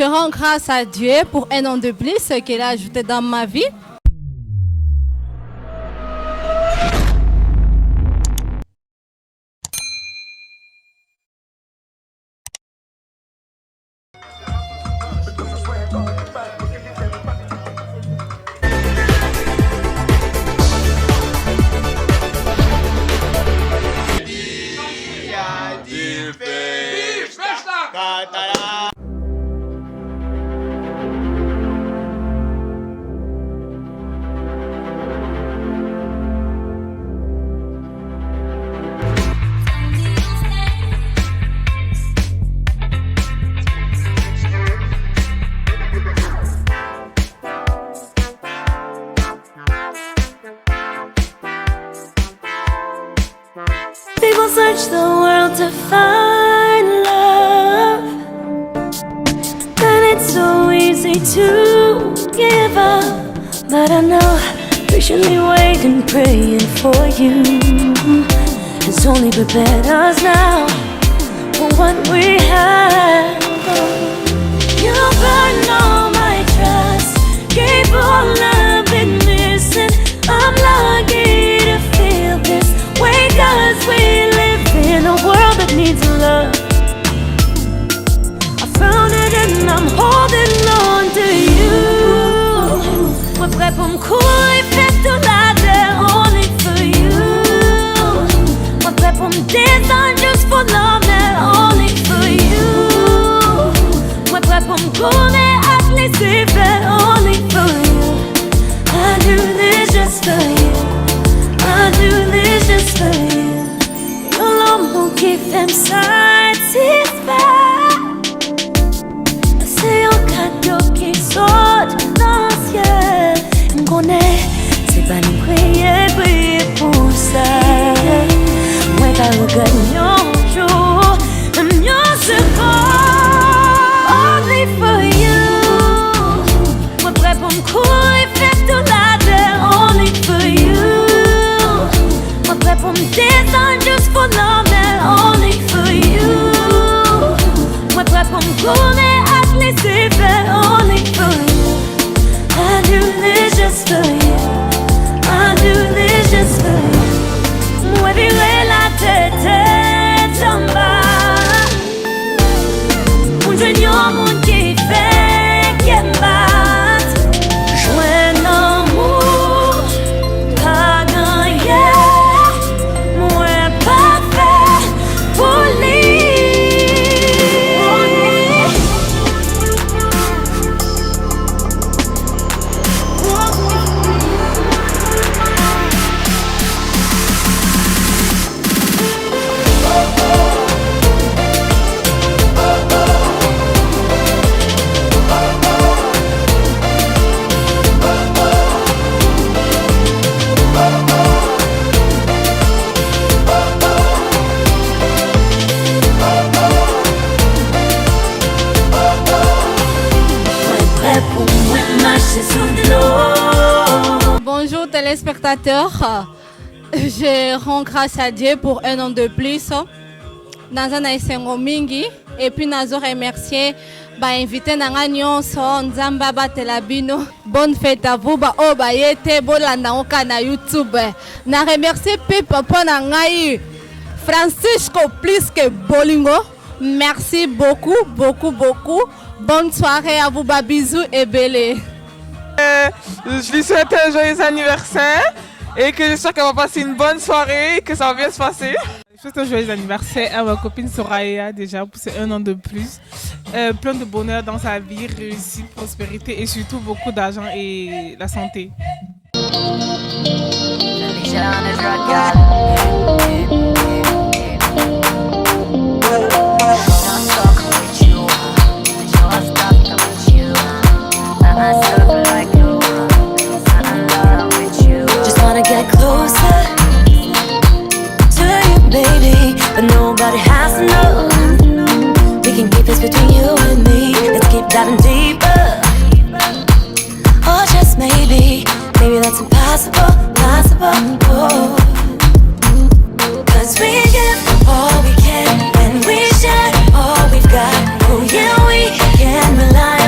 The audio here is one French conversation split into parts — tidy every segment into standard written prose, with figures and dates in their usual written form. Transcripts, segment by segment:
rends grâce à Dieu pour un an de plus qu'il a ajouté dans ma vie. People search the world to find love, and it's so easy to give up. But I know, patiently waiting, praying for you has only prepared us now for what we have. You burn all my trust, gave all I've been missing. I'm lucky to feel this way, 'cause we live in a world that needs love. I found it and I'm holding on to you. We're prêt pour me courir, faire toute la terre, only for you. We're prêt pour me descendre juste pour l'emmener, only for you. We're prêt pour me tourner, à te laisser faire, only for you. I do this just for you. I do this just for you. Your l'amour qui fait me satisfaire. C'est un cadeau qui saute dans le ciel. Me connaît, c'est pas nous prier pour ça. Moi pas regagner un jour, mieux c'est pas. Only for you. Moi prêt pour me courir, faire toute la terre, only for you. Moi prêt pour me descendre juste pour l'emmener, only for you. Moi prêt pour me tourner, à te laisser faire, only for you. I do this just for you. I do this just for you. Moi virer la tête en bas. Mon génie au monde qui fait qu'elle batte. Jouer l'amour, pas gagner. Moi pas fait pour lui. Bonjour téléspectateurs, je rends grâce à Dieu pour un an de plus. Dans un mingi et puis nous remercier invité nanga nyonso nzamba batela bino. Bonne fête à vous ba o ba yete bolanda oka na YouTube. Na remercier pe papa na ngai Francisco plus que Bolingo. Merci beaucoup. Bonne soirée à vous, ba bisous et belé. Je lui souhaite un joyeux anniversaire et que j'espère qu'elle va passer une bonne soirée et que ça va bien se passer. Je souhaite un joyeux anniversaire à ma copine Soraya déjà pour ces un an de plus. Plein de bonheur dans sa vie, réussite, prospérité et surtout beaucoup d'argent et la santé. Just wanna get closer to you, baby, but nobody has to know. We can keep this between you and me. Let's keep diving deeper. Or just maybe that's impossible, possible. Oh. 'Cause we give all we can, and we share all we've got. Oh yeah, we can rely on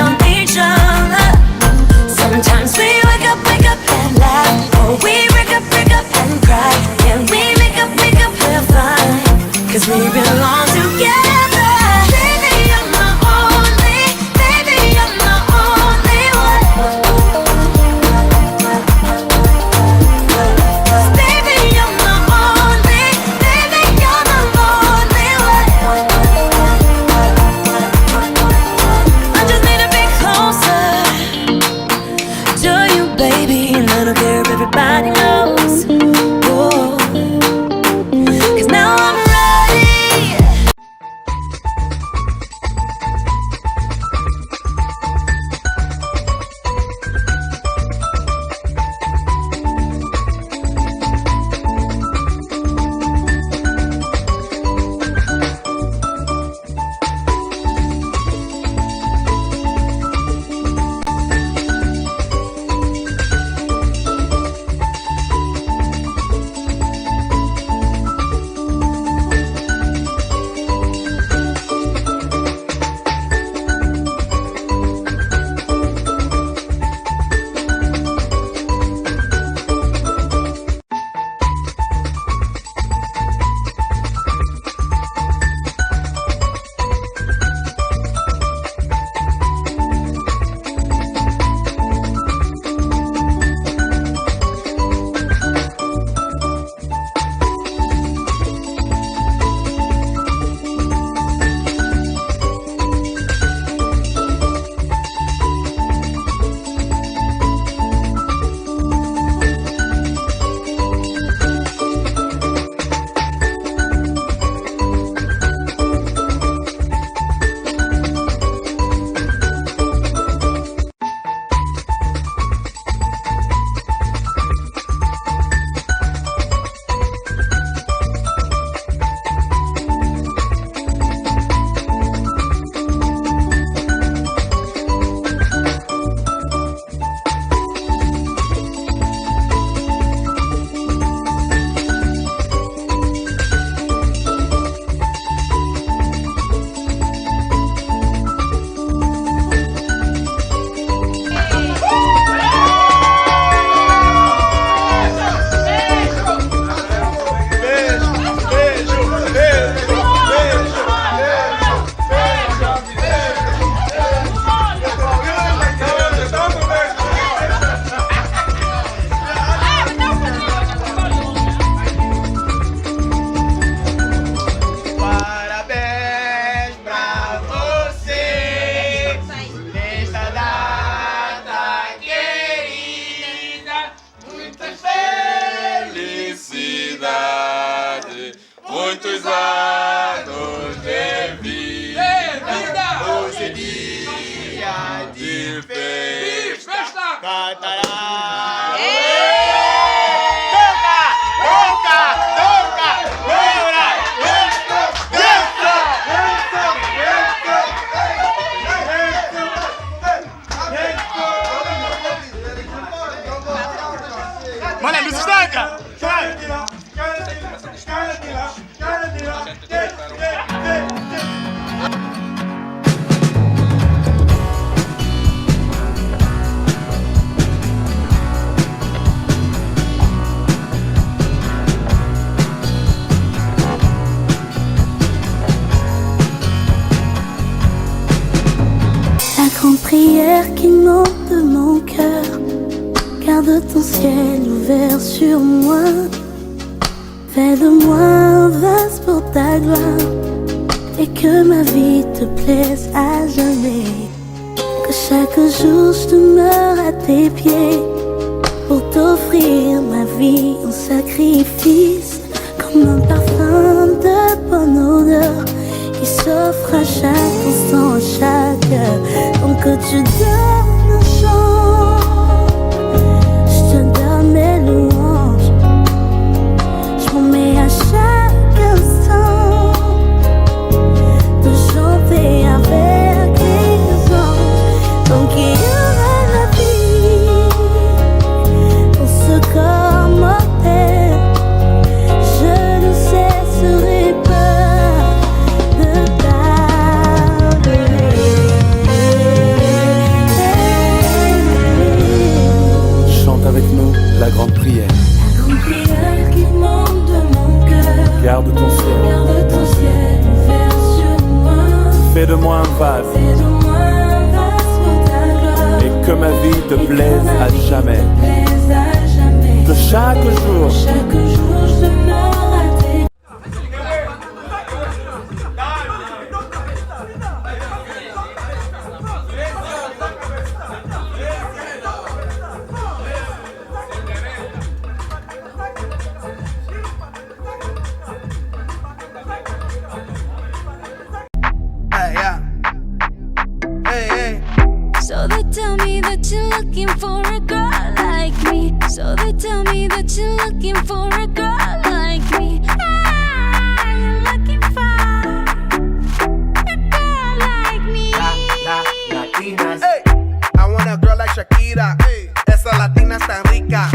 anos de vida, você dia de festa, cantará. Mano, luz estanca! La grande prière qui monte de mon cœur, garde ton ciel ouvert sur moi. Fais de moi un vase pour ta gloire, et que ma vie te plaise à jamais. Que chaque jour je demeure à tes pieds, pour t'offrir ma vie en sacrifice, comme un parfum de bonne odeur qui s'offre à chaque instant, à chaque heure. Donc que tu donnes un chant, je te donne mes louanges, je m'en mets à chaque instant de chanter avec les anges. Donc il y aura la vie dans ce corps mortel, je ne cesserai pas de parler. Chante avec nous la grande prière. La grande prière qui monte de mon cœur, Garde ton ciel. garde ton ciel ouvert sur moi. Fais de moi un vase. Fais de moi un vase pour ta gloire, Et que ma vie te plaise à jamais. plaise à jamais. Que chaque jour, Chaque jour je demeure à tes Hey, yeah. Hey, hey. So they tell me that you're looking for a girl like me. So they tell me that you're looking for a girl like me. Ah, you're looking for a girl like me. Latinas. Hey. I want a girl like Shakira. Hey. Esa latina está rica.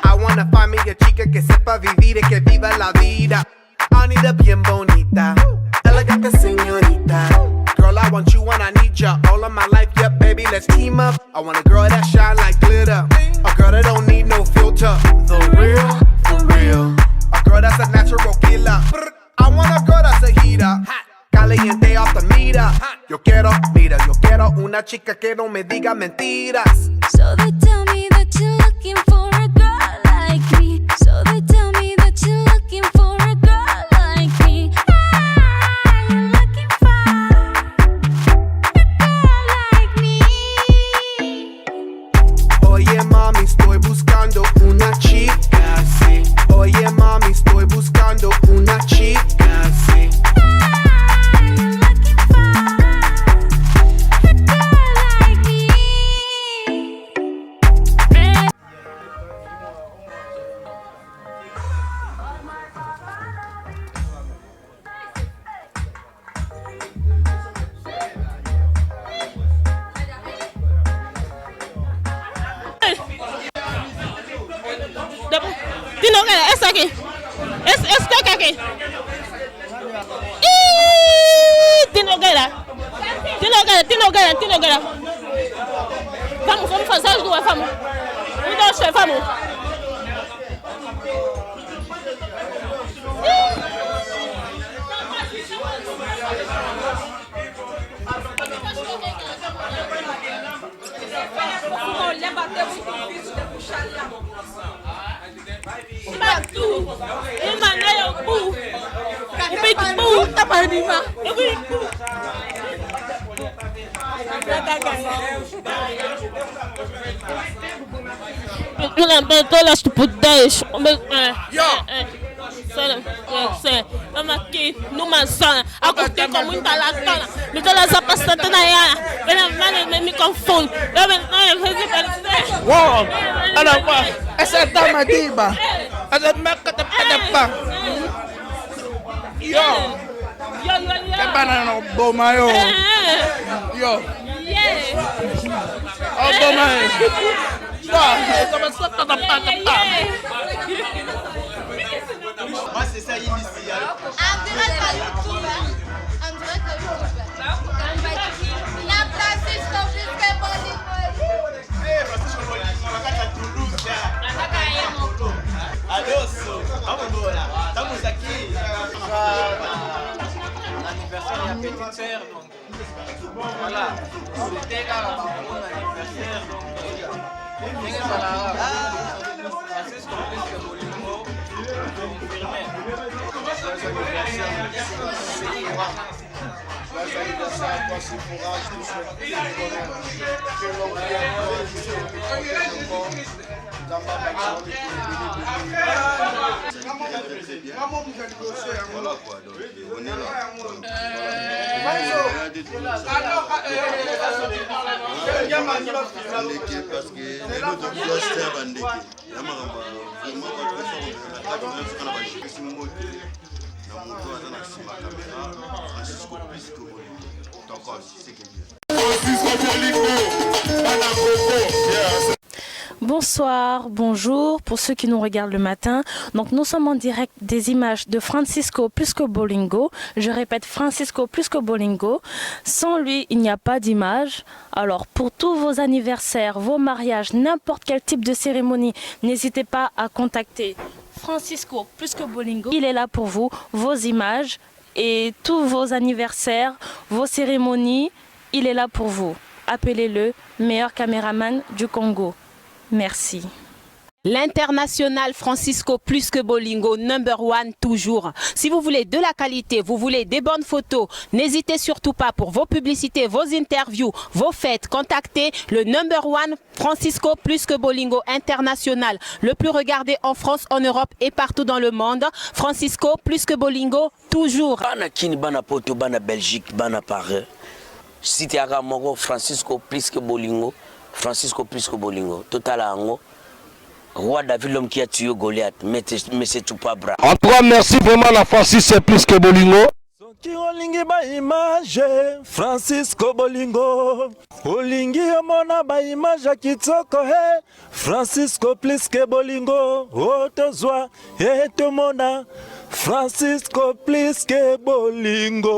I wanna find me a chica que sepa vivir y que viva la vida. Anita bien bonita, elegante señorita. Girl, I want you and I need ya all of my life. Yep, baby, let's team up. I want a girl that shine like glitter, a girl that don't need no filter. The real, for real. A girl that's a natural killer. I want a girl that's a heater, caliente off the meter. Yo quiero, mira, yo quiero una chica que no me diga mentiras. So they tell me that you're looking for a girl like me. So they tell me that you're looking for a girl like me. Ah, you're looking for a girl like me. Oye mami, estoy buscando una chica así. Oye mami, estoy buscando una chica así. Tino gala, essa aqui. Esse que aqui. Tino gala. Vamos fazer as duas, vamos. Um, dois, três, vamos. Olha, bateu muito difícil de puxar lá. Batu. Mana yang bu. Ibig bu. Apa ni ma? Ibig bu. Eu lembrei todas as estupidez. Yo! Maki, numa sana. Ako te ko muita la sana. Mita la zapasta na ya. Bena mane me confond. Wow. Ana pa. Esa dama diba. Asa makata pa. Yo. Kebana no boma yo. Yo. Oh boma. Moi c'est ça initial. En direct à YouTube. En direct à YouTube. La Francisco Pisque Bolingo. Adosso. Vamos lá. Estamos aqui l'anniversaire de la petite sœur donc. Voilà. C'était mon anniversaire donc. Francisco Pisque Bolingo. Confirmé. Bonsoir, bonjour pour ceux qui nous regardent le matin. Donc nous sommes en direct des images de Francisco Pisque Bolingo. Je répète, Francisco Pisque Bolingo. Sans lui, il n'y a pas d'image. Alors pour tous vos anniversaires, vos mariages, n'importe quel type de cérémonie, n'hésitez pas à contacter Francisco Pisque Bolingo. Il est là pour vous, vos images et tous vos anniversaires, vos cérémonies. Il est là pour vous. Appelez-le, meilleur caméraman du Congo. Merci. L'international Francisco Pisque Bolingo, #1 toujours. Si vous voulez de la qualité, vous voulez des bonnes photos, n'hésitez surtout pas pour vos publicités, vos interviews, vos fêtes. Contactez le #1 Francisco Pisque Bolingo international. Le plus regardé en France, en Europe et partout dans le monde. Francisco Pisque Bolingo toujours. Bana Kini, Bana Poto, Bana Belgique, Bana Paris. Cité Agamogo, Francisco Pisque Bolingo. Francisco Pisque Bolingo, total ango. Roi David, l'homme qui a tué Goliath, mais c'est tout pas bras. En tout cas, merci vraiment à Francisco Pisque Bolingo. Olingi ba image Francisco Bolingo. Olingi omona ba image kitoko he Francisco Pisque Bolingo. Otozwa etomona Francisco Pisque Bolingo.